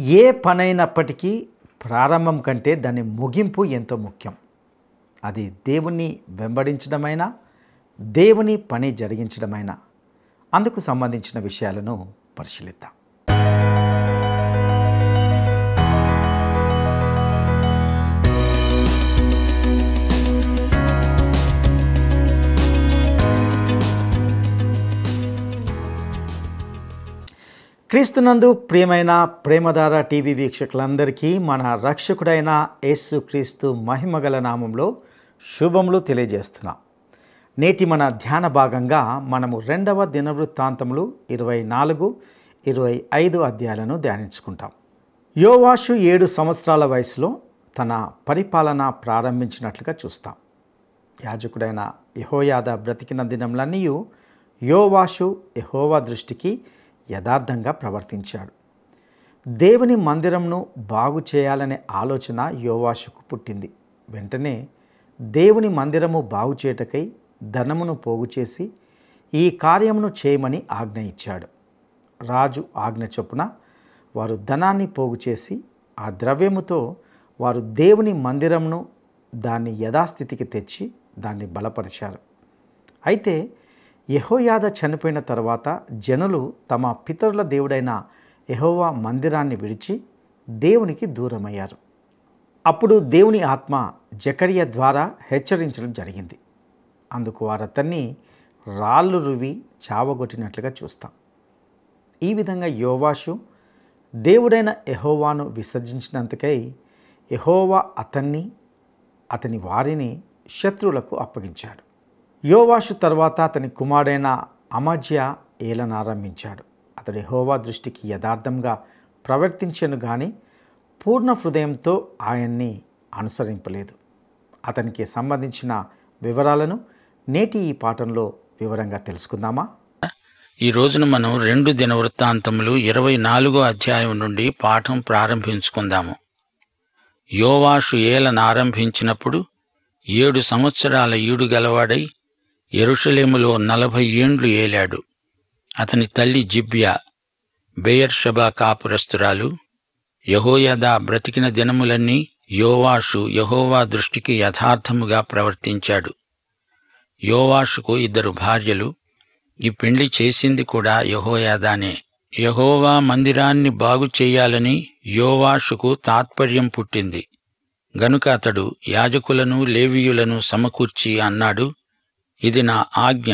ఏ పనైనప్పటికీ ప్రారంభం కంటే దాని ముగింపు ఎంతో ముఖ్యం. అది దేవుణ్ణి వెంబడించడమైనా, దేవుని పని జరిగించడమైనా. అందుకు సంబంధించిన విషయాలను పరిశీలిద్దాం. క్రీస్తునందు ప్రియమైన ప్రేమధార టీవీ వీక్షకులందరికీ మన రక్షకుడైన యేసుక్రీస్తు మహిమగల నామంలో శుభములు తెలియజేస్తున్నాం. నేటి మన ధ్యాన భాగంగా మనము 2వ దినవృత్తాంతములు 24, 25 అధ్యాయాలను ధ్యానించుకుంటాం. యోవాషు 7 సంవత్సరాల వయసులో తన పరిపాలన ప్రారంభించినట్లుగా చూస్తాం. యాజకుడైన యెహోయాదా బ్రతికిన దినములన్నీ యోవాషు యెహోవా దృష్టికి యథార్థంగా ప్రవర్తించాడు. దేవుని మందిరంను బాగు చేయాలనే ఆలోచన యోవాషుకు పుట్టింది. వెంటనే దేవుని మందిరము బాగు చేయుటకై ధనమును పోగు చేసి ఈ కార్యమును చేయమని ఆజ్ఞ ఇచ్చాడు. రాజు ఆజ్ఞ చొప్పున వారు ధనాన్ని పోగు చేసి ఆ ద్రవ్యముతో వారు దేవుని మందిరమును దాన్ని యథాస్థితికి తెచ్చి దాన్ని బలపరిచారు. అయితే యెహోయాదా చనిపోయిన తర్వాత జనులు తమ పితరుల దేవుడైన యెహోవా మందిరాన్ని విడిచి దేవునికి దూరమయ్యారు. అప్పుడు దేవుని ఆత్మ జకరియా ద్వారా హెచ్చరించడం జరిగింది. అందుకు వారతన్ని రాళ్ళు రువి చావగొట్టినట్లుగా చూస్తాం. ఈ విధంగా యోవాషు దేవుడైన యెహోవాను విసర్జించినందుకై యెహోవా అతన్ని అతని వారిని శత్రువులకు అప్పగించాడు. యోవాషు తర్వాత అతని కుమారుడైన అమజ్యా ఏలనారంభించాడు. అతడు యెహోవా దృష్టికి యథార్థంగా ప్రవర్తించెను గాని పూర్ణ హృదయంతో ఆయన్ని అనుసరింపలేదు. అతనికి సంబంధించిన వివరాలను నేటి ఈ పాఠంలో వివరంగా తెలుసుకుందామా? ఈ రోజున మనం 2 దినవృత్తాంతములు 24 అధ్యాయం నుండి పాఠం ప్రారంభించుకుందాము. యోవాషు ఏలనారంభించినప్పుడు 7 సంవత్సరాల ఈడు గలవాడై యెరూషలేములో 40 ఏండ్లు ఏలాడు. అతని తల్లి జిబ్యా బెయేర్షెబా కాపురస్తురాలు. యెహోయాదా బ్రతికిన దినములన్నీ యోవాషు యెహోవా దృష్టికి యథార్థముగా ప్రవర్తించాడు. యోవాషుకు 2 భార్యలు. ఈ పెండ్లి చేసింది కూడా యెహోయాదానే. యెహోవా మందిరాన్ని బాగు చెయ్యాలని యోవాషుకు తాత్పర్యం పుట్టింది గనుక అతడు యాజకులను లేవీయులను సమకూర్చి అన్నాడు, ఇది నా ఆజ్ఞ.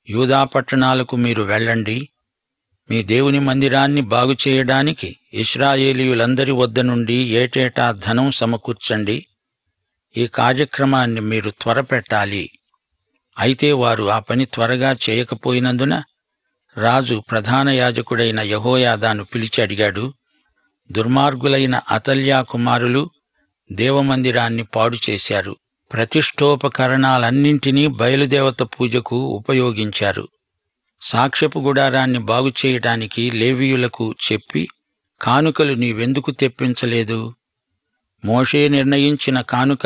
యూదా పట్టణాలకు మీరు వెళ్ళండి. మీ దేవుని మందిరాన్ని బాగు చేయడానికి ఇశ్రాయేలీయులందరి వద్ద నుండి ఏటేటా ధనం సమకూర్చండి. ఈ కార్యక్రమాన్ని మీరు త్వరపెట్టాలి. అయితే వారు ఆ పని త్వరగా చేయకపోయినందున రాజు ప్రధాన యాజకుడైన యెహోయాదాను పిలిచి అడిగాడు, దుర్మార్గులైన అతల్యా కుమారులు దేవమందిరాన్ని పాడు చేశారు. ప్రతిష్ఠోపకరణాలన్నింటినీ బయలుదేవత పూజకు ఉపయోగించారు. సాక్ష్యపు గుడారాన్ని బాగు చేయటానికి లేవీయులకు చెప్పి కానుకలు నీవెందుకు తెప్పించలేదు? మోషే నిర్ణయించిన కానుక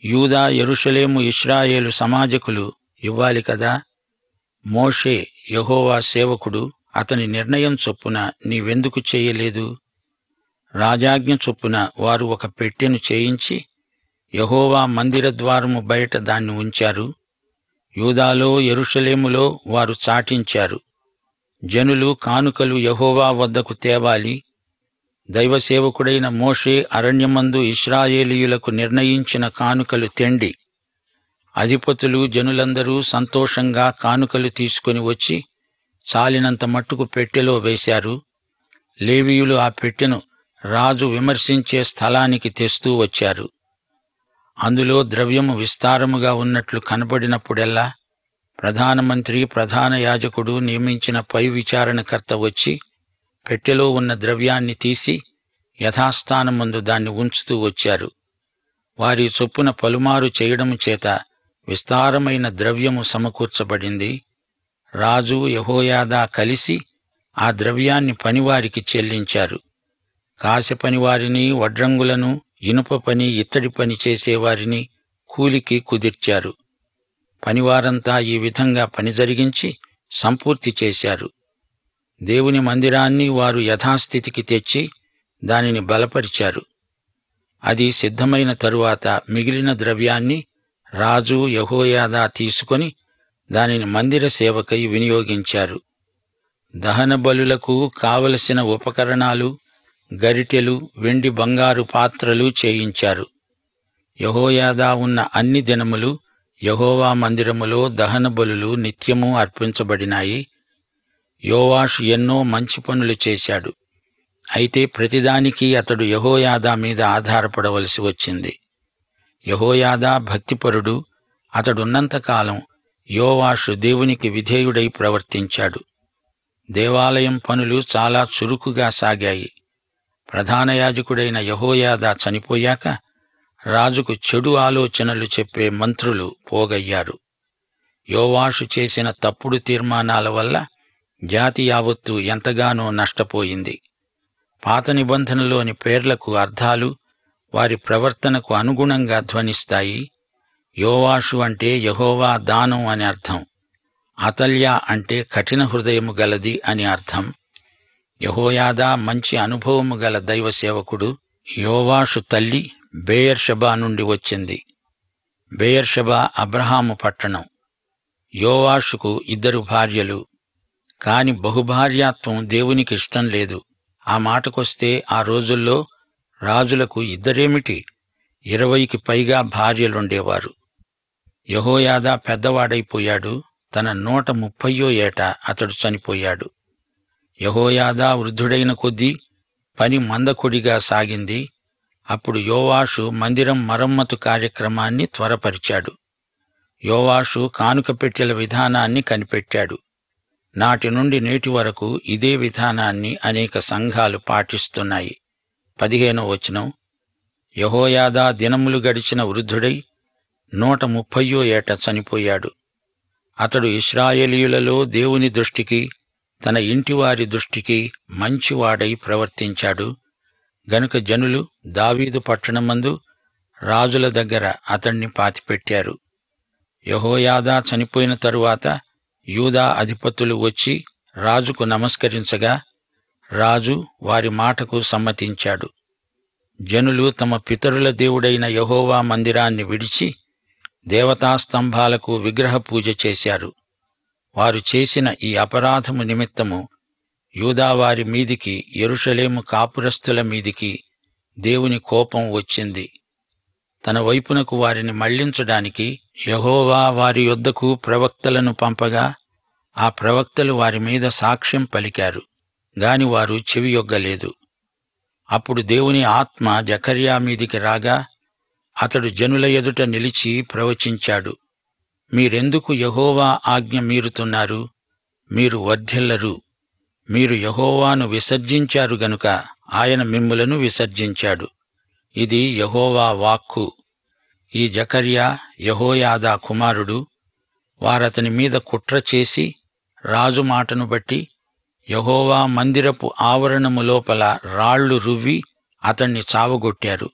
యూదా, యెరూషలేము, ఇశ్రాయేలు సమాజకులు ఇవ్వాలి కదా. మోషే యెహోవా సేవకుడు. అతని నిర్ణయం చొప్పున నీవెందుకు చేయలేదు? రాజాజ్ఞ చొప్పున వారు ఒక పెట్టెను చేయించి యెహోవా మందిర ద్వారము బయట దాన్ని ఉంచారు. యూదాలో, యెరూషలేములో వారు చాటించారు, జనులు కానుకలు యెహోవా వద్దకు తేవాలి. దైవసేవకుడైన మోషే అరణ్యమందు ఇశ్రాయేలీయులకు నిర్ణయించిన కానుకలు తెండి. అధిపతులు, జనులందరూ సంతోషంగా కానుకలు తీసుకుని వచ్చి చాలినంత మట్టుకు పెట్టెలో వేశారు. లేవీయులు ఆ పెట్టెను రాజు విమర్శించే స్థలానికి తెస్తూ వచ్చారు. అందులో ద్రవ్యము విస్తారముగా ఉన్నట్లు కనబడినప్పుడెల్లా ప్రధానమంత్రి, ప్రధాన యాజకుడు నియమించిన పై విచారణకర్త వచ్చి పెట్టెలో ఉన్న ద్రవ్యాన్ని తీసి యథాస్థానమందు దాన్ని ఉంచుతూ వచ్చారు. వారి చొప్పున పలుమారు చేయడము చేత విస్తారమైన ద్రవ్యము సమకూర్చబడింది. రాజు, యెహోయాదా కలిసి ఆ ద్రవ్యాన్ని పనివారికి చెల్లించారు. కాశపనివారిని, వడ్రంగులను, ఇనుప పని, ఇత్తడి పని చేసేవారిని కూలికి కుదిర్చారు. పనివారంతా ఈ విధంగా పని జరిగించి సంపూర్తి చేశారు. దేవుని మందిరాన్ని వారు యథాస్థితికి తెచ్చి దానిని బలపరిచారు. అది సిద్ధమైన తరువాత మిగిలిన ద్రవ్యాన్ని రాజు యెహోయాదా తీసుకొని దానిని మందిర సేవకై వినియోగించారు. దహన బలులకు కావలసిన ఉపకరణాలు, గరిటెలు, వెండి బంగారు పాత్రలు చేయించారు. యెహోయాదా ఉన్న అన్ని దినములు యెహోవా మందిరములో దహన బలులు నిత్యము అర్పించబడినాయి. యోవాషు ఎన్నో మంచి పనులు చేశాడు. అయితే ప్రతిదానికి అతడు యెహోయాదా మీద ఆధారపడవలసి వచ్చింది. యెహోయాదా భక్తిపరుడు. అతడున్నంతకాలం యోవాషు దేవునికి విధేయుడై ప్రవర్తించాడు. దేవాలయం పనులు చాలా చురుకుగా సాగాయి. ప్రధాన యాజకుడైన యెహోయాదా చనిపోయాక రాజుకు చెడు ఆలోచనలు చెప్పే మంత్రులు పోగయ్యారు. యోవాషు చేసిన తప్పుడు తీర్మానాల వల్ల జాతి యావత్తు ఎంతగానో నష్టపోయింది. పాత నిబంధనలోని పేర్లకు అర్థాలు వారి ప్రవర్తనకు అనుగుణంగా ధ్వనిస్తాయి. యోవాషు అంటే యెహోవా దానం అని అర్థం. అతల్య అంటే కఠిన హృదయము గలది అని అర్థం. యెహోయాదా మంచి అనుభవము గల దైవ సేవకుడు. యోవాషు తల్లి బెయేర్షెబా నుండి వచ్చింది. బెయేర్షెబా అబ్రహాము పట్టణం. యోవాషుకు 2 భార్యలు. కాని బహుభార్యాత్వం దేవునికి ఇష్టం లేదు. ఆ మాటకొస్తే ఆ రోజుల్లో రాజులకు 2 20కి పైగా భార్యలుండేవారు. యెహోయాదా పెద్దవాడైపోయాడు. తన 130వ ఏట అతడు చనిపోయాడు. యెహోయాదా వృద్ధుడైన కొద్దీ పని మందకొడిగా సాగింది. అప్పుడు యోవాషు మందిరం మరమ్మతు కార్యక్రమాన్ని త్వరపరిచాడు. యోవాషు కానుక పెట్టెల విధానాన్ని కనిపెట్టాడు. నాటి నుండి నేటి వరకు ఇదే విధానాన్ని అనేక సంఘాలు పాటిస్తున్నాయి. 15వ వచనం. యెహోయాదా దినములు గడిచిన వృద్ధుడై 130వ ఏట చనిపోయాడు. అతడు ఇశ్రాయేలీయులలో దేవుని దృష్టికి, తన ఇంటివారి దృష్టికి మంచివాడై ప్రవర్తించాడు. గనుక జనులు దావీదు పట్టణమందు రాజుల దగ్గర అతణ్ణి పాతిపెట్టారు. యెహోయాదా చనిపోయిన తరువాత యూదా అధిపతులు వచ్చి రాజుకు నమస్కరించగా రాజు వారి మాటకు సమ్మతించాడు. జనులు తమ పితరుల దేవుడైన యెహోవా మందిరాన్ని విడిచి దేవతాస్తంభాలకు విగ్రహ పూజ చేశారు. వారు చేసిన ఈ అపరాధము నిమిత్తము యూదావారి మీదికి, యెరూషలేము కాపురస్తుల మీదికి దేవుని కోపం వచ్చింది. తన వైపునకు వారిని మళ్లించడానికి యెహోవా వారి యొద్దకు ప్రవక్తలను పంపగా ఆ ప్రవక్తలు వారి మీద సాక్ష్యం పలికారు. గాని వారు చెవియొగ్గలేదు. అప్పుడు దేవుని ఆత్మ జకర్యా మీదికి రాగా అతడు జనుల ఎదుట నిలిచి ప్రవచించాడు. మీరెందుకు యెహోవా ఆజ్ఞ మీరుతున్నారు? మీరు వర్ధిల్లరు. మీరు యెహోవాను విసర్జించారు గనుక ఆయన మిమ్ములను విసర్జించాడు. ఇది యెహోవా వాక్కు. ఈ జకర్యా యెహోయాదా కుమారుడు. వారతని మీద కుట్ర చేసి రాజు మాటను బట్టి యెహోవా మందిరపు ఆవరణము లోపల రాళ్లు రువ్వి అతణ్ణి చావగొట్టారు.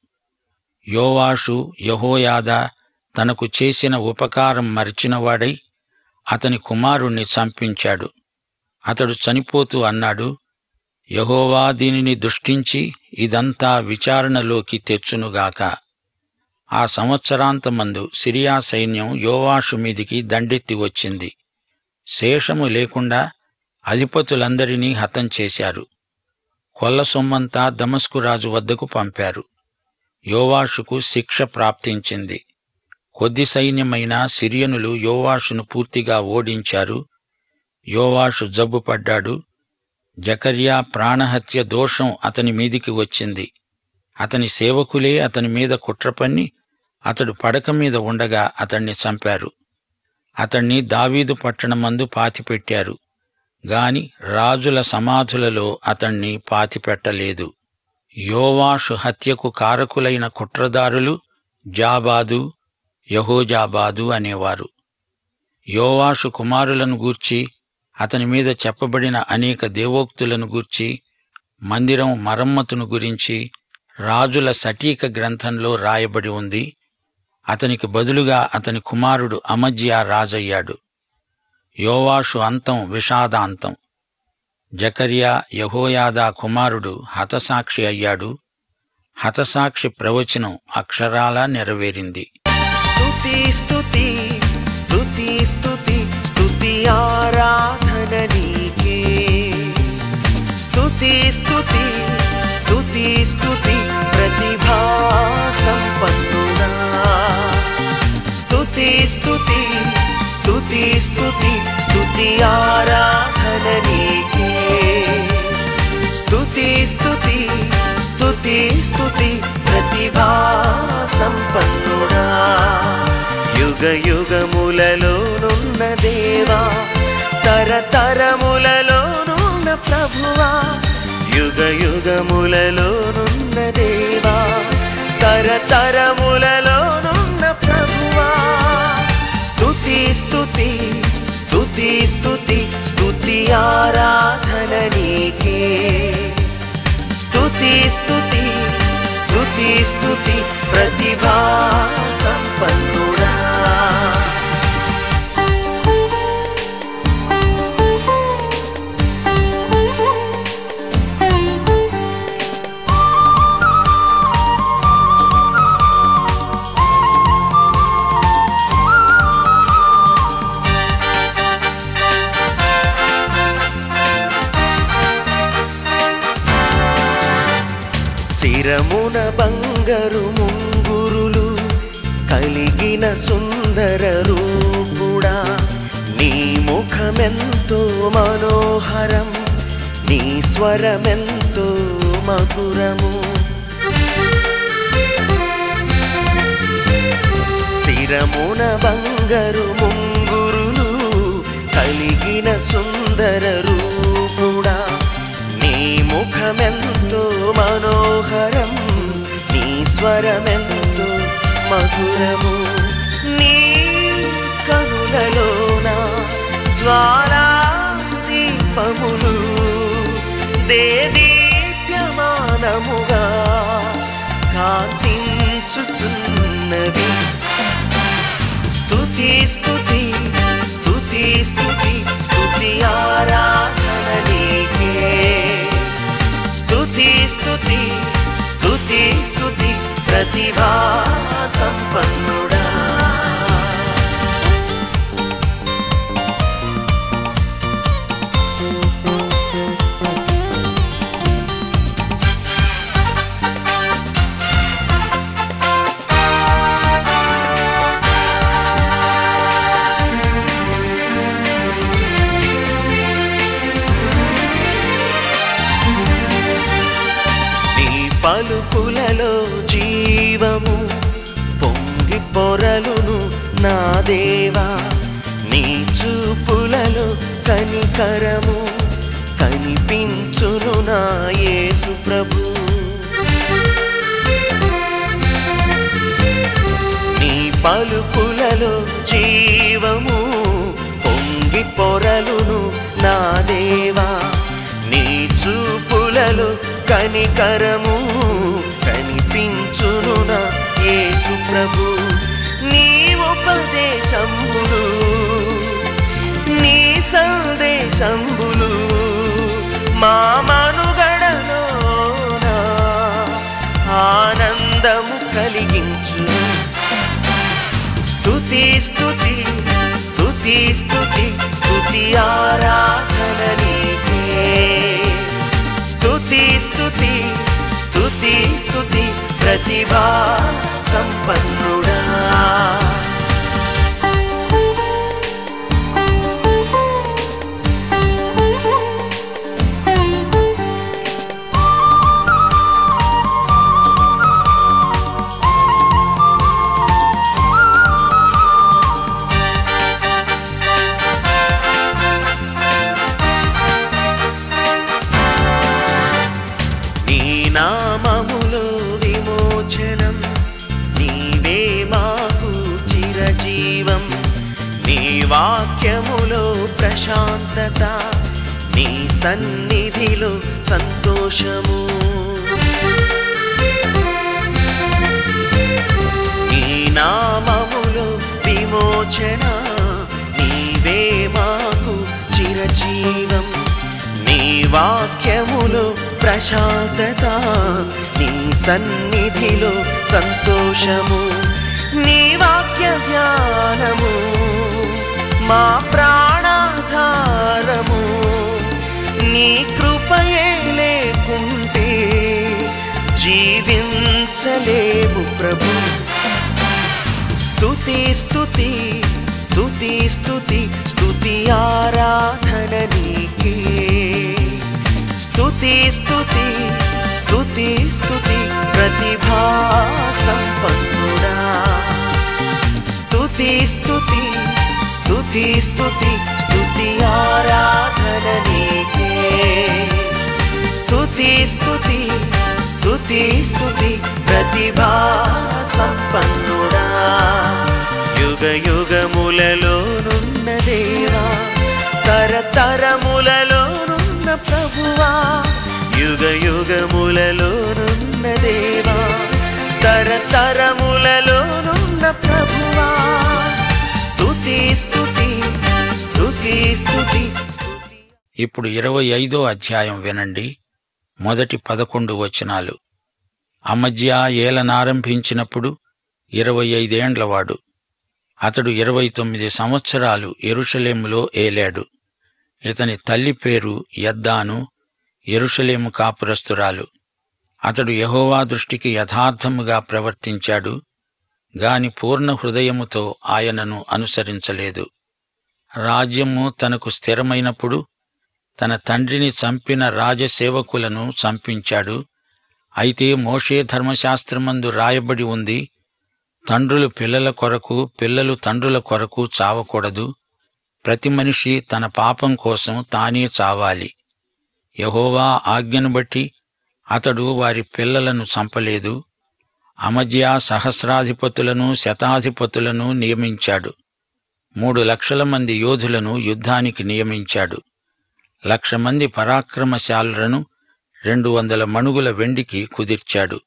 యోవాషు యెహోయాదా తనకు చేసిన ఉపకారం మరచినవాడై అతని కుమారుణ్ణి చంపించాడు. అతడు చనిపోతూ అన్నాడు, యెహోవా దీనిని దృష్టించి ఇదంతా విచారణలోకి తెచ్చునుగాక. ఆ సంవత్సరాంతమందు సిరియా సైన్యం యోవాషు మీదికి దండెత్తి వచ్చింది. శేషము లేకుండా అధిపతులందరినీ హతం చేశారు. కొల్ల సొమ్మంతా దమస్కు రాజు వద్దకు పంపారు. యోవాషుకు శిక్ష ప్రాప్తించింది. కొద్ది సైన్యమైన సిరియనులు యోవాషును పూర్తిగా ఓడించారు. యోవాషు జబ్బుపడ్డాడు. జకర్యా ప్రాణహత్య దోషం అతని మీదికి వచ్చింది. అతని సేవకులే అతని మీద కుట్రపన్ని అతడు పడక మీద ఉండగా అతణ్ణి చంపారు. అతణ్ణి దావీదు పట్టణమందు పాతిపెట్టారు. గాని రాజుల సమాధులలో అతణ్ణి పాతిపెట్టలేదు. యోవాషు హత్యకు కారకులైన కుట్రదారులు జాబాదు, యెహోజాబాదు అనేవారు. యోవాషు కుమారులను గూర్చి, అతని మీద చెప్పబడిన అనేక దేవోక్తులను గూర్చి, మందిరం మరమ్మతును గురించి రాజుల సటీక గ్రంథంలో రాయబడి ఉంది. అతనికి బదులుగా అతని కుమారుడు అమజ్యా రాజయ్యాడు. యోవాషు అంతం విషాదాంతం. జకర్యా యెహోయాదా కుమారుడు హతసాక్షి అయ్యాడు. హతసాక్షి ప్రవచనం అక్షరాలా నెరవేరింది. స్తుతి స్తుతి స్తుతి స్తుతి స్తుతి ఆరాధన నీకే. స్తుతి స్తుతి స్తుతి స్తుతి ప్రతిభా సంపన్నుడా. స్తుతి స్తుతి స్తుతి స్తుతి స్తుతి ఆరాధన నీకే. స్తుతి స్తుతి స్తుతి స్తుతి ప్రతిభా సంపన్నుడా. యుగ యుగములలోనున్న దేవా, తరతరములలోనున్న ప్రభువా. యుగ యుగములలోనున్న దేవా, తరతరములలోనున్న ప్రభువా. స్తుతి స్తుతి స్తుతి స్తుతి స్తుతి ఆరాధన నీకే. స్తుతి స్తుతి స్తుతి స్తుతి ప్రతిభా సంపన్నుడా. శిరమున బంగారు ముంగురులు కలిగిన సుందర రూపుడా. నీ ముఖమెంతో మనోహరం, నీ స్వరమెంతో మధురము. శిరమున బంగారు ముంగురులు కలిగిన సుందర రూపుడా. నీ ముఖమెంతో మనోహరం, నీ స్వరమెంతో మధురము. నీ కనులలోన జ్వాలా దీపములు దేదీప్యమానముగా కాంతించుచున్నవి. స్తుతి స్తుతి స్తుతి స్తుతి స్తుతి ఆరాధన నీకే. స్తుతి స్తుతి స్తుతి స్తుతి ప్రతిభా సంపన్నుడా. పలుకులలో జీవము పొంగి పొరలును నా దేవా. నీ చూపులలో కనికరము కనిపించును నా యేసు ప్రభు. నీ పలుకులలో జీవము పొంగి పొరలును నా దేవా. నీ చూపులలో కనికరము కనిపించును నా యేసు ప్రభు. నీ ఉపదేశంబులు నీ సందేశంబులు మా మనుగడలోన ఆనందము కలిగించు. స్తుతి స్తుతి స్తుతి స్తుతి స్తుతి ఆరాధన నీకే. స్తుతి స్తుతి స్తుతి స్తుతి ప్రతిభా సంపన్నుడా. నామములో విమోచనం, నీవే మాకు చిరజీవం. నీ వాక్యములో ప్రశాంతత, నీ సన్నిధిలో సంతోషము. నీ నామములో విమోచన, నీవే మాకు చిరజీవం. నీ వాక్యములో ప్రశాంతత, నీ సన్నిధిలో సంతోషము. నీ వాక్య ధ్యానము మా ప్రాణాధారము. నీ కృపయే లేకుంటే జీవించలేము ప్రభు. స్తుతి స్తుతి స్తుతి స్తుతి స్తుతి ఆరాధన నీకే. స్తుతి స్తుతి స్తుతి స్తుతి ప్రతిభా సంపన్నుడా. స్తుతి స్తుతి స్తుతి స్తుతి స్తుతి ఆరాధన నీకే. స్తుతి స్తుతి స్తుతి స్తుతి ప్రతిభా సంపన్నుడా. యుగ యుగములలోనున్న దేవా, తరతరములలోనున్న ప్రభువా. యుగ యుగములలోనున్న దేవా, తరతరములలోనున్న ప్రభువా. స్తుతి స్తుతి స్తుతి స్తుతి స్తుతి. ఇప్పుడు 25వ అధ్యాయం వినండి. మొదటి 11 వచనాలు. అమజ్యా ఏలనారంభించినప్పుడు 25 ఏండ్లవాడు. అతడు 29 సంవత్సరాలు యెరూషలేములో ఏలాడు. ఇతని తల్లి పేరు యద్దాను, యెరూషలేము కాపురస్తురాలు. అతడు యెహోవా దృష్టికి యథార్థముగా ప్రవర్తించాడు గాని పూర్ణ హృదయముతో ఆయనను అనుసరించలేదు. రాజ్యము తనకు స్థిరమైనప్పుడు తన తండ్రిని చంపిన రాజసేవకులను చంపించాడు. అయితే మోషే ధర్మశాస్త్రమందు రాయబడి ఉంది, తండ్రులు పిల్లల కొరకు, పిల్లలు తండ్రుల కొరకు చావకూడదు. ప్రతి మనిషి తన పాపం కోసం తానే చావాలి. యెహోవా ఆజ్ఞను బట్టి అతడు వారి పిల్లలను చంపలేదు. అమజ్యా సహస్రాధిపతులను, శతాధిపతులను నియమించాడు. 3 లక్షల మంది యోధులను యుద్ధానికి నియమించాడు. 1,00,000 మంది పరాక్రమశాలులను 200 మణుగుల వెండికి కుదిర్చాడు.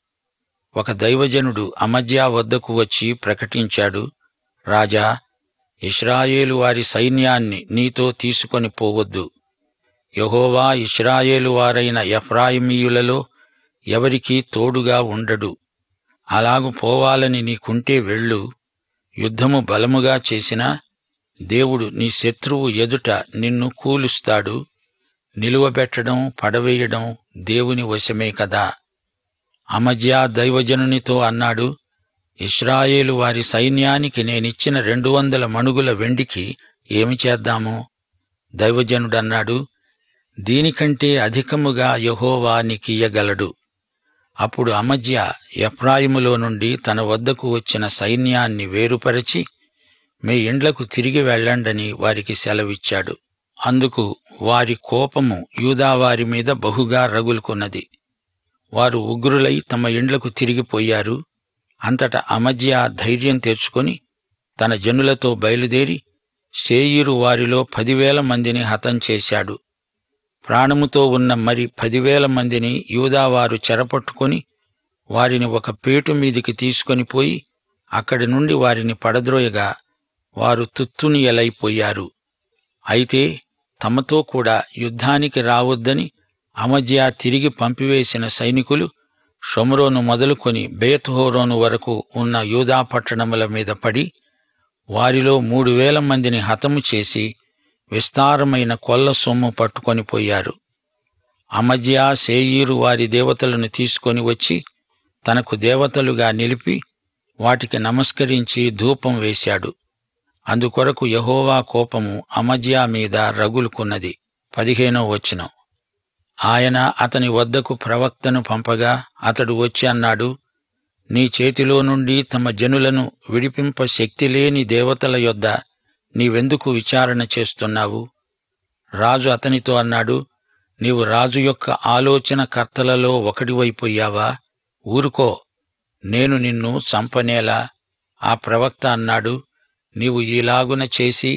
ఒక దైవజనుడు అమజ్యా వద్దకు వచ్చి ప్రకటించాడు, రాజా, ఇశ్రాయేలు వారి సైన్యాన్ని నీతో తీసుకొని పోవద్దు. యెహోవా ఇశ్రాయేలు వారైన ఎఫ్రాయిమీయులలో ఎవరికీ తోడుగా ఉండడు. అలాగు పోవాలని నీకుంటే వెళ్ళు. యుద్ధము బలముగా చేసినా దేవుడు నీ శత్రువు ఎదుట నిన్ను కూలుస్తాడు. నిలువబెట్టడం, పడవేయడం దేవుని వశమే కదా. అమజ్యా దైవజనునితో అన్నాడు, ఇశ్రాయేలు వారి సైన్యానికి నేనిచ్చిన 200 మణుగుల వెండికి ఏమి చేద్దాము? దైవజనుడన్నాడు, దీనికంటే అధికముగా యెహోవా నీకియ్యగలడు. అప్పుడు అమజ్యా ఎఫ్రాయిములో నుండి తన వద్దకు వచ్చిన సైన్యాన్ని వేరుపరచి, మీ ఇండ్లకు తిరిగి వెళ్ళండని వారికి సెలవిచ్చాడు. అందుకు వారి కోపము యూదావారి మీద బహుగా రగులుకున్నది. వారు ఉగ్రులై తమ ఇండ్లకు తిరిగిపోయారు. అంతటా అమజ్యా ధైర్యం తెచ్చుకొని తన జనులతో బయలుదేరి శేయీరు వారిలో 10,000 మందిని హతం చేశాడు. ప్రాణముతో ఉన్న మరి 10,000 మందిని యూదావారు చెరపట్టుకొని వారిని ఒక పేటు మీదికి తీసుకొని పోయి అక్కడి నుండి వారిని పడద్రోయగా వారు తుత్తునియలైపోయారు. అయితే తమతో కూడా యుద్ధానికి రావద్దని అమజ్యా తిరిగి పంపివేసిన సైనికులు షోమ్రోను మొదలుకొని బేత్‌హోరోను వరకు ఉన్న యూదా పట్టణముల మీద పడి వారిలో 3,000 మందిని హతము చేసి విస్తారమైన కొల్ల సొమ్ము పట్టుకొని పోయారు. అమజ్యా శేయీరు వారి దేవతలను తీసుకొని వచ్చి తనకు దేవతలుగా నిలిపి వాటికి నమస్కరించి ధూపం వేశాడు. అందుకొరకు యెహోవా కోపము అమజ్యా మీద రగులుకున్నది. 15వ వచనం. ఆయన అతని వద్దకు ప్రవక్తను పంపగా అతడు వచ్చి అన్నాడు, నీ చేతిలో నుండి తమ జనులను విడిపింప శక్తిలేని దేవతల యొద్ద నీవెందుకు విచారణ చేస్తున్నావు? రాజు అతనితో అన్నాడు, నీవు రాజు యొక్క ఆలోచన కర్తలలో ఒకడివైపోయావా? ఊరుకో, నేను నిన్ను చంపనేలా? ఆ ప్రవక్త అన్నాడు, నీవు ఈలాగున చేసి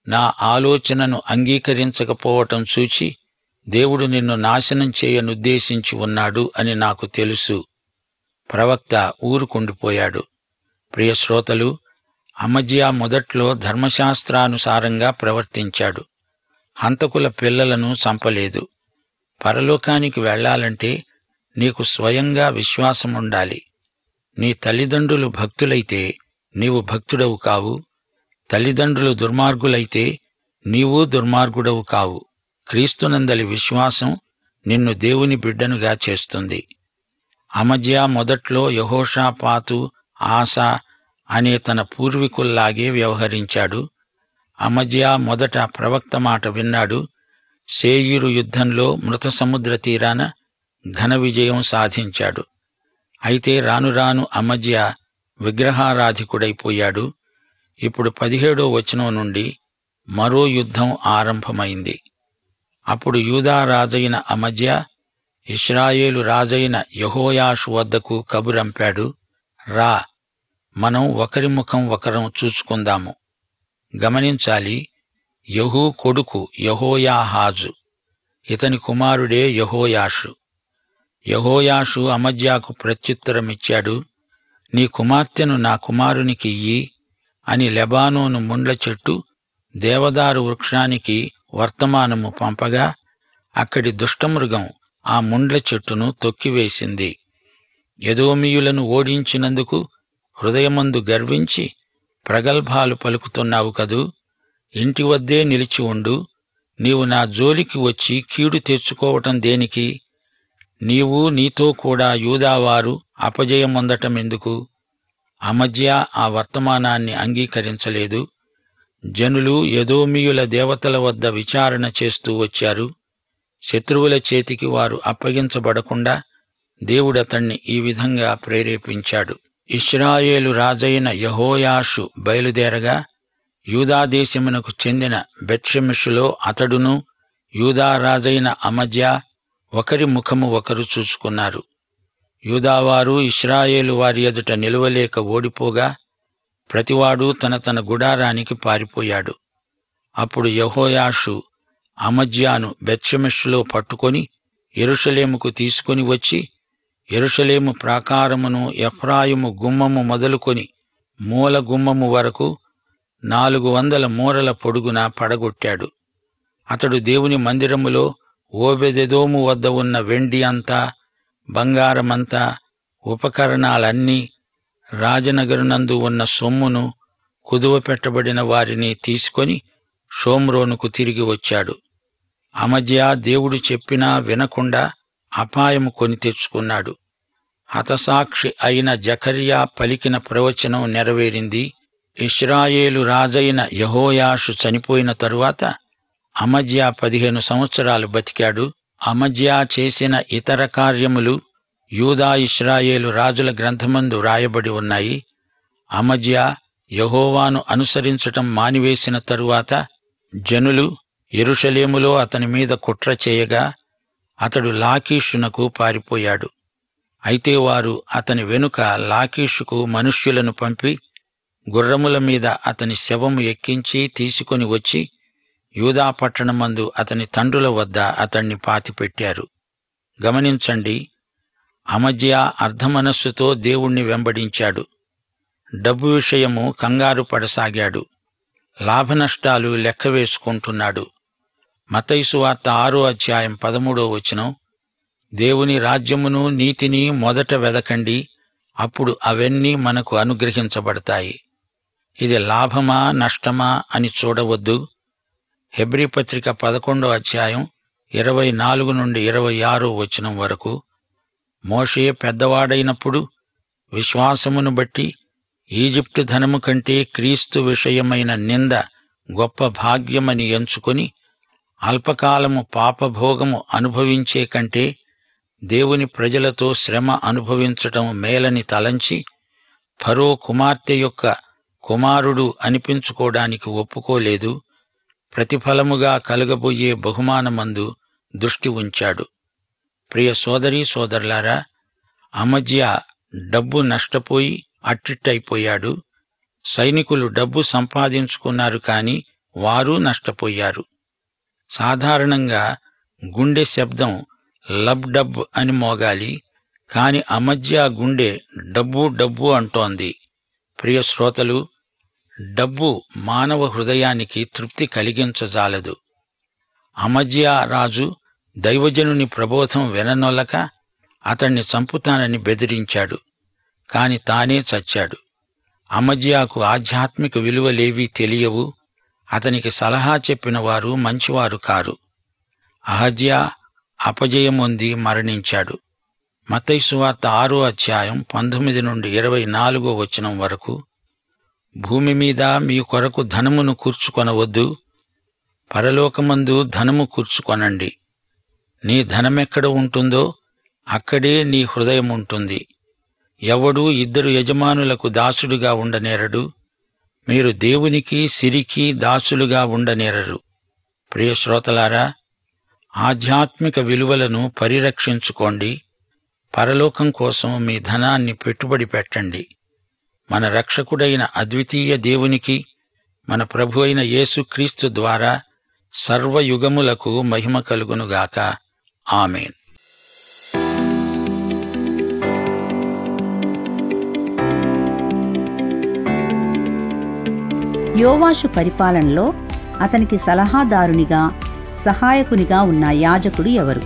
నా ఆలోచనను అంగీకరించకపోవటం చూచి దేవుడు నిన్ను నాశనం చేయనుద్దేశించి ఉన్నాడు అని నాకు తెలుసు. ప్రవక్త ఊరుకుండిపోయాడు. ప్రియశ్రోతలు, అమజ్యా మొదట్లో ధర్మశాస్త్రానుసారంగా ప్రవర్తించాడు. హంతకుల పిల్లలను చంపలేదు. పరలోకానికి వెళ్ళాలంటే నీకు స్వయంగా విశ్వాసముండాలి. నీ తల్లిదండ్రులు భక్తులైతే నీవు భక్తుడవు కావు. తల్లిదండ్రులు దుర్మార్గులైతే నీవు దుర్మార్గుడవు కావు. క్రీస్తునందలి విశ్వాసం నిన్ను దేవుని బిడ్డనుగా చేస్తుంది. అమజ్యా మొదట్లో యెహోషాపాతు, ఆసా అనే తన పూర్వీకుల్లాగే వ్యవహరించాడు. అమజ్యా మొదట ప్రవక్త మాట విన్నాడు. శేయీరు యుద్ధంలో మృత సముద్ర తీరాన ఘన విజయం సాధించాడు. అయితే రాను రాను అమజ్యా విగ్రహారాధికుడైపోయాడు. ఇప్పుడు 17వ వచనం నుండి మరో యుద్ధం ఆరంభమైంది. అప్పుడు యూదా రాజైన అమజ్యా ఇశ్రాయేలు రాజైన యెహోయాషు వద్దకు కబురంపాడు. రా, మనం ఒకరి ముఖం ఒకరం చూచుకుందాము. గమనించాలి, యెహూ కొడుకు యెహోయాహాజు, ఇతని కుమారుడే యెహోయాషు. యెహోయాషు అమజ్యాకు ప్రత్యుత్తరమిచ్చాడు. నీ కుమార్తెను నా కుమారునికి ఇయ్యి అని లెబానోను ముండ్ల చెట్టు దేవదారు వృక్షానికి వర్తమానము పంపగా అక్కడి దుష్టమృగం ఆ ముండ్ల చెట్టును తొక్కివేసింది. ఎదోమీయులను ఓడించినందుకు హృదయమందు గర్వించి ప్రగల్భాలు పలుకుతున్నావు కదూ. ఇంటి వద్దే నిలిచి ఉండు. నీవు నా జోలికి వచ్చి కీడు తెచ్చుకోవటం దేనికి? నీవు నీతో కూడా యూదావారు అపజయమొందటమెందుకు? అమజ్యా ఆ వర్తమానాన్ని అంగీకరించలేదు. జనులు ఎదోమీయుల దేవతల వద్ద విచారణ చేస్తూ వచ్చారు. శత్రువుల చేతికి వారు అప్పగించబడకుండా దేవుడతణ్ణి ఈ విధంగా ప్రేరేపించాడు. ఇశ్రాయేలు రాజైన యెహోయాషు బయలుదేరగా యూదాదేశమునకు చెందిన బెత్షెమెషులో అతడును యూదా రాజైన అమజ్యా ఒకరి ముఖము ఒకరు చూచుకున్నారు. యూదావారు ఇశ్రాయేలు వారి ఎదుట నిలువలేక ఓడిపోగా ప్రతివాడు తన తన గుడారానికి పారిపోయాడు. అప్పుడు యెహోయాషు అమజ్యాను బెత్షెమెషులో పట్టుకొని యెరూషలేముకు తీసుకొని వచ్చి యెరూషలేము ప్రాకారమును ఎఫ్రాయిము గుమ్మము మొదలుకొని మూల గుమ్మము వరకు 400 మూరల పొడుగున పడగొట్టాడు. అతడు దేవుని మందిరములో ఓబెదెదోము వద్ద ఉన్న వెండి అంతా, బంగారమంతా, ఉపకరణాలన్నీ, రాజనగరునందు ఉన్న సొమ్మును, కుదువ పెట్టబడిన వారిని తీసుకొని షోమ్రోనుకు తిరిగి వచ్చాడు. అమజ్యా దేవుడు చెప్పినా వినకుండా అపాయము కొని తెచ్చుకున్నాడు. హతసాక్షి అయిన జకర్యా పలికిన ప్రవచనం నెరవేరింది. ఇశ్రాయేలు రాజైన యెహోయాషు చనిపోయిన తరువాత అమజ్యా 15 సంవత్సరాలు బతికాడు. అమజ్యా చేసిన ఇతర కార్యములు యూదా ఇశ్రాయేలు రాజుల గ్రంథమందు రాయబడి ఉన్నాయి. అమజ్యా యెహోవాను అనుసరించటం మానివేసిన తరువాత జనులు యెరూషలేములో అతని మీద కుట్ర చేయగా అతడు లాకీషునకు పారిపోయాడు. అయితే వారు అతని వెనుక లాకీషుకు మనుష్యులను పంపి గుర్రముల మీద అతని శవము ఎక్కించి తీసుకొని వచ్చి యూదా పట్టణమందు అతని తండ్రుల వద్ద అతణ్ణి పాతిపెట్టారు. గమనించండి, అమజ్యా అర్ధమనస్సుతో దేవుణ్ణి వెంబడించాడు. డబ్బు విషయము కంగారు పడసాగాడు. లాభనష్టాలు లెక్క వేసుకుంటున్నాడు. మత్తయి సువార్త 6వ అధ్యాయం 13వ వచనం, దేవుని రాజ్యమును నీతిని మొదట వెదకండి, అప్పుడు అవన్నీ మనకు అనుగ్రహించబడతాయి. ఇది లాభమా నష్టమా అని చూడవద్దు. హెబ్రీ పత్రిక 11వ అధ్యాయం 24 నుండి 26వ వచనం వరకు, మోషే పెద్దవాడైనప్పుడు విశ్వాసమును బట్టి ఈజిప్టు ధనము కంటే క్రీస్తు విషయమైన నింద గొప్ప భాగ్యమని ఎంచుకొని అల్పకాలము పాపభోగము అనుభవించే కంటే దేవుని ప్రజలతో శ్రమ అనుభవించటం మేలని తలంచి ఫరో కుమార్తె యొక్క కుమారుడు అనిపించుకోవడానికి ఒప్పుకోలేదు. ప్రతిఫలముగా కలుగబోయే బహుమానమందు దృష్టి ఉంచాడు. ప్రియ సోదరీ సోదరులారా, అమజ్యా డబ్బు నష్టపోయి అట్టిట్టయిపోయాడు. సైనికులు డబ్బు సంపాదించుకున్నారు కాని వారు నష్టపోయారు. సాధారణంగా గుండె శబ్దం లబ్ డబ్ అని మోగాలి, కాని అమజ్యా గుండె డబ్బు డబ్బు అంటోంది. ప్రియ శ్రోతలు, డబ్బు మానవ హృదయానికి తృప్తి కలిగించజాలదు. అమజ్యా రాజు దైవజనుని ప్రబోధం విననొల్లక అతణ్ణి చంపుతానని బెదిరించాడు. కాని తానే చచ్చాడు. అమజ్యాకు ఆధ్యాత్మిక విలువలేవీ తెలియవు. అతనికి సలహా చెప్పిన వారు మంచివారు కారు. అహజ్యా అపజయమొంది మరణించాడు. మత్తయి సువార్త 6వ అధ్యాయం 19 నుండి 24వ వచనం వరకు, భూమి మీద మీ కొరకు ధనమును కూర్చుకొనవద్దు, పరలోకమందు ధనము కూర్చుకొనండి. నీ ధనమెక్కడ ఉంటుందో అక్కడే నీ హృదయముంటుంది. ఎవడూ 2 యజమానులకు దాసుడుగా ఉండనేరడు. మీరు దేవునికి సిరికి దాసులుగా ఉండనేరరు. ప్రియ శ్రోతలారా, ఆధ్యాత్మిక విలువలను పరిరక్షించుకోండి. పరలోకం కోసం మీ ధనాన్ని పెట్టుబడి పెట్టండి. మన రక్షకుడైన అద్వితీయ దేవునికి, మన ప్రభు అయిన యేసుక్రీస్తు ద్వారా సర్వయుగములకు మహిమ కలుగునుగాక. ఆమేన్. యోవాషు పరిపాలనలో అతనికి సలహాదారునిగా, సహాయకునిగా ఉన్న యాజకుడు ఎవరు?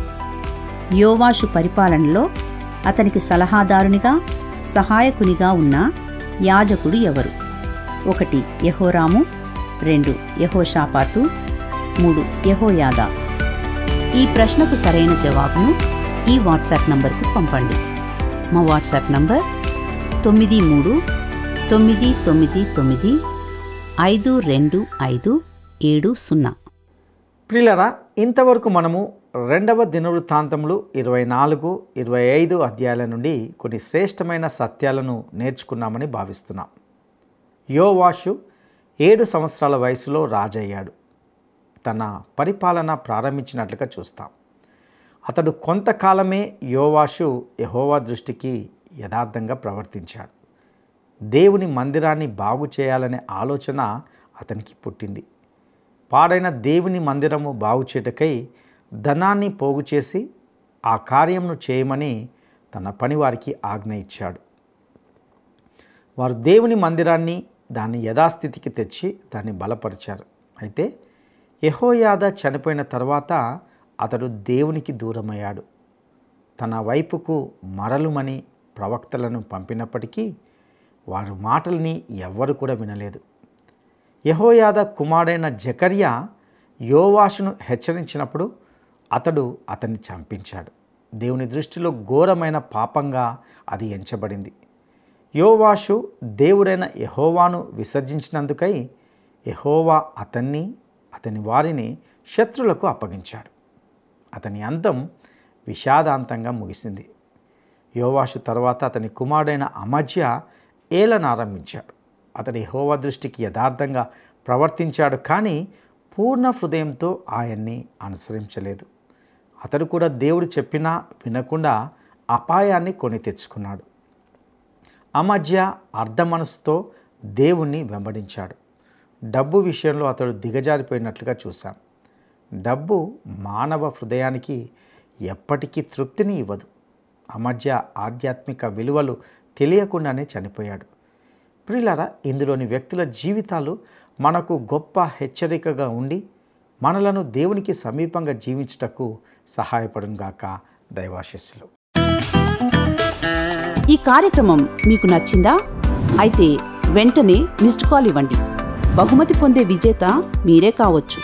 యోవాషు పరిపాలనలో అతనికి సలహాదారునిగా, సహాయకునిగా ఉన్న యాజకుడు ఎవరు? 1 యెహోరాము, 2 యెహోషాపాతు, 3 యెహోయాదా. ఈ ప్రశ్నకు సరైన జవాబును ఈ వాట్సాప్ నంబర్కు పంపండి. మా వాట్సాప్ నంబర్ 9399952570. ప్రియులారా, ఇంతవరకు మనము 2వ దినవృత్తాంతములు 24, 25 అధ్యాయాల నుండి కొన్ని శ్రేష్టమైన సత్యాలను నేర్చుకున్నామని భావిస్తున్నాం. యోవాషు 7 సంవత్సరాల వయసులో రాజయ్యాడు. తన పరిపాలన ప్రారంభించినట్లుగా చూస్తాం. అతడు కొంతకాలమే యోవాషు యెహోవా దృష్టికి యథార్థంగా ప్రవర్తించాడు. దేవుని మందిరాన్ని బాగు చేయాలనే ఆలోచన అతనికి పుట్టింది. పాడైన దేవుని మందిరము బాగు చేయటకై ధనాన్ని పోగు చేసి ఆ కార్యమును చేయమని తన పనివారికి ఆజ్ఞ ఇచ్చాడు. వారు దేవుని మందిరాన్ని దాన్ని యథాస్థితికి తెచ్చి దాన్ని బలపరిచారు. అయితే యెహోయాదా చనిపోయిన తర్వాత అతడు దేవునికి దూరమయ్యాడు. తన వైపుకు మరలుమని ప్రవక్తలను పంపినప్పటికీ వారి మాటల్ని ఎవ్వరు కూడా వినలేదు. యెహోయాదా కుమారుడైన జకర్యా యోవాషును హెచ్చరించినప్పుడు అతడు అతన్ని చంపించాడు. దేవుని దృష్టిలో ఘోరమైన పాపంగా అది ఎంచబడింది. యోవాషు దేవుడైన యెహోవాను విసర్జించినందుకై యెహోవా అతన్ని, అతని వారిని శత్రులకు అప్పగించాడు. అతని అంతం విషాదాంతంగా ముగిసింది. యోవాషు తర్వాత అతని కుమారుడైన అమజ్యా ఏలనారంభించాడు. అతడు యెహోవా దృష్టికి యథార్థంగా ప్రవర్తించాడు, కానీ పూర్ణ హృదయంతో ఆయన్ని అనుసరించలేదు. అతడు కూడా దేవుడు చెప్పినా వినకుండా అపాయాన్ని కొని తెచ్చుకున్నాడు. అమజ్యా అర్ధ మనసుతో దేవుణ్ణి వెంబడించాడు. డబ్బు విషయంలో అతడు దిగజారిపోయినట్లుగా చూశాం. డబ్బు మానవ హృదయానికి ఎప్పటికీ తృప్తిని ఇవ్వదు. అమజ్యా ఆధ్యాత్మిక విలువలు తెలియకుండానే చనిపోయాడు. ప్రియులారా, ఇందులోని వ్యక్తుల జీవితాలు మనకు గొప్ప హెచ్చరికగా ఉండి మనలను దేవునికి సమీపంగా జీవించుటకు సహాయపడునుగాక. దైవాశీస్సులు. ఈ కార్యక్రమం మీకు నచ్చిందా? అయితే వెంటనే మిస్డ్ కాల్ ఇవ్వండి. బహుమతి పొందే విజేత మీరే కావచ్చు.